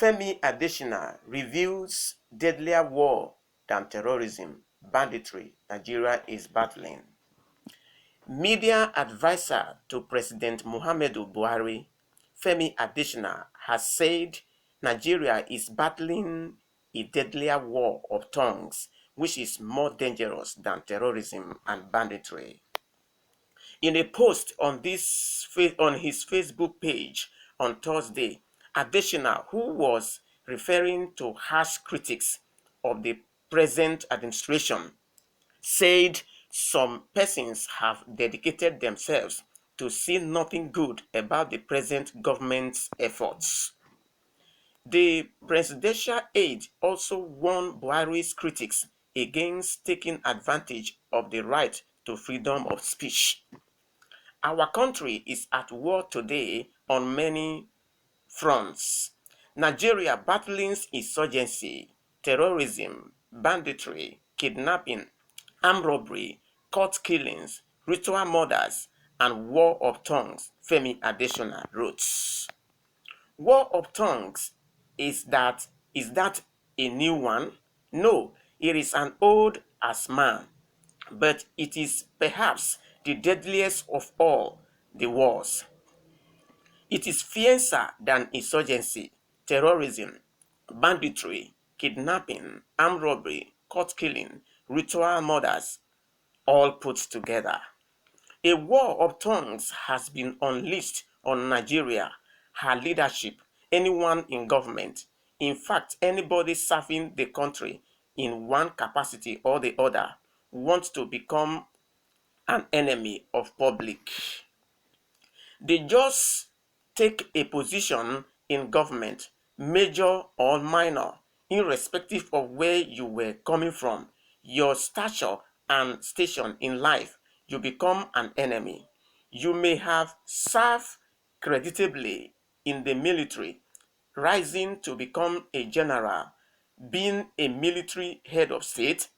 FEMI ADESINA reveals deadlier war than terrorism, banditry Nigeria is battling. Media advisor to President Muhammadu Buhari, FEMI ADESINA, has said Nigeria is battling a deadlier war of tongues, which is more dangerous than terrorism and banditry. In a post on his Facebook page on Thursday, ADESINA, who was referring to harsh critics of the present administration, said some persons have dedicated themselves to see nothing good about the present government's efforts. The presidential aide also warned Buhari's critics against taking advantage of the right to freedom of speech. Our country is at war today on many fronts. Nigeria battling insurgency, terrorism, banditry, kidnapping, armed robbery, court killings, ritual murders, and war of tongues, FEMI ADESINA wrote. War of tongues, is that a new one? No, it is an old as man, but it is perhaps the deadliest of all the wars. It is fiercer than insurgency, terrorism, banditry, kidnapping, armed robbery, court killing, ritual murders, all put together. A war of tongues has been unleashed on Nigeria, her leadership, anyone in government, in fact, anybody serving the country in one capacity or the other, wants to become an enemy of public. They just take a position in government, major or minor, irrespective of where you were coming from, your stature and station in life, you become an enemy. You may have served creditably in the military, rising to become a general, being a military head of state,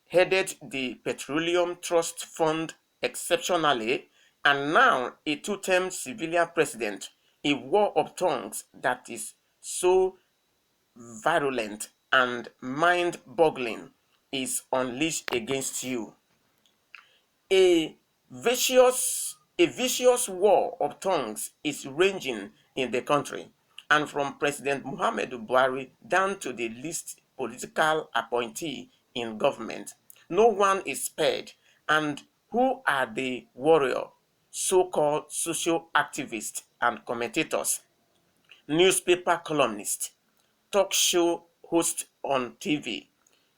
headed the Petroleum Trust Fund exceptionally, and now a two-term civilian president. A war of tongues that is so virulent and mind-boggling is unleashed against you. A vicious war of tongues is raging in the country, and from President Muhammadu Buhari down to the least political appointee in government, no one is spared. And who are the warrior, so-called social activists and commentators, newspaper columnists, talk show hosts on TV,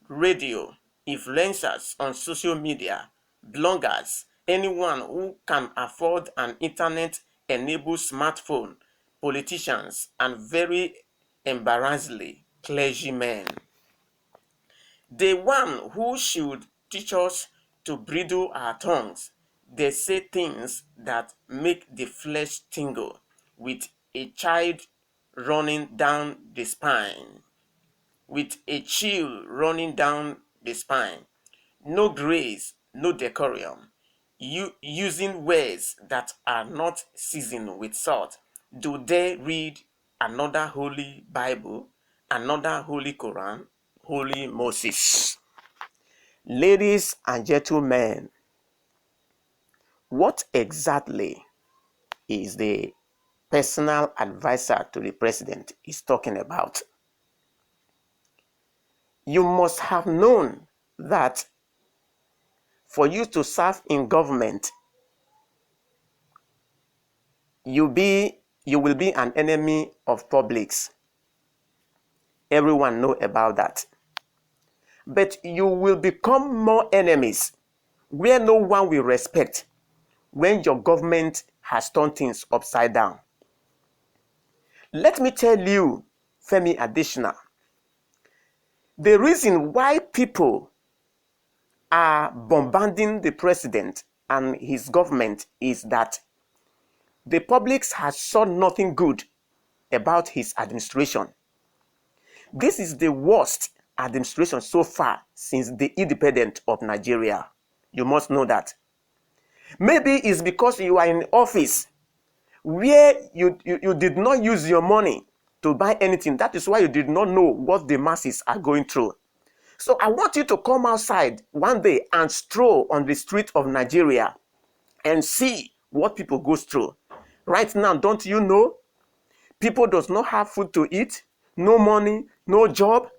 radio, influencers on social media, bloggers, anyone who can afford an internet-enabled smartphone, politicians, and very embarrassingly, clergymen. The one who should teach us to bridle our tongues, they say things that make the flesh tingle with a child running down the spine, with a chill running down the spine. No grace, no decorum. You using words that are not seasoned with salt. Do they read another holy Bible, another holy Quran, holy Moses? Ladies and gentlemen, what exactly is the personal advisor to the president is talking about? You must have known that for you to serve in government, you will be an enemy of publics. Everyone know about that. But you will become more enemies where no one will respect when your government has turned things upside down. Let me tell you, FEMI ADESINA, the reason why people are bombarding the president and his government is that the public has saw nothing good about his administration. This is the worst administration so far since the independence of Nigeria. You must know that. Maybe it's because you are in office where you did not use your money to buy anything. That is why you did not know what the masses are going through. So I want you to come outside one day and stroll on the street of Nigeria and see what people go through. Right now, don't you know? People does not have food to eat, no money, no job.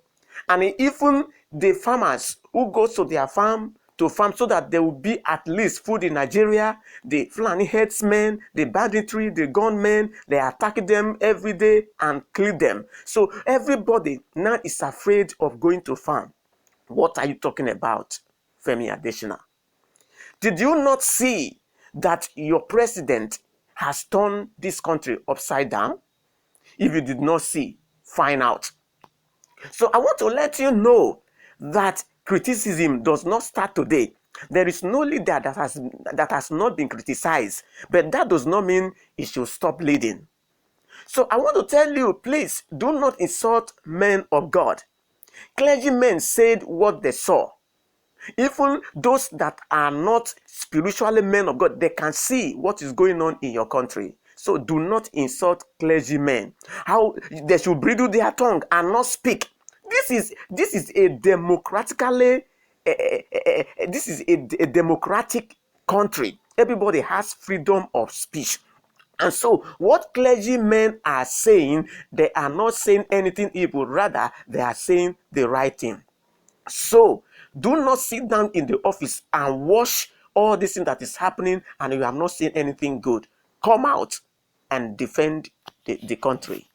And even the farmers who go to their farm to farm so that there will be at least food in Nigeria, the Fulani headsmen, the banditry, the gunmen, they attack them every day and kill them. So everybody now is afraid of going to farm. What are you talking about, Femi Adesina? Did you not see that your president has turned this country upside down? If you did not see, find out. So I want to let you know that criticism does not start today. There is no leader that has not been criticized, but that does not mean he should stop leading. So I want to tell you, please do not insult men of God. Clergymen said what they saw. Even those that are not spiritually men of God, they can see what is going on in your country. So do not insult clergymen. How they should bridle their tongue and not speak. This is a democratically this is a democratic country. Everybody has freedom of speech. And so what clergymen are saying, they are not saying anything evil, rather they are saying the right thing. So do not sit down in the office and watch all this thing that is happening and you have not seen anything good. Come out and defend the country.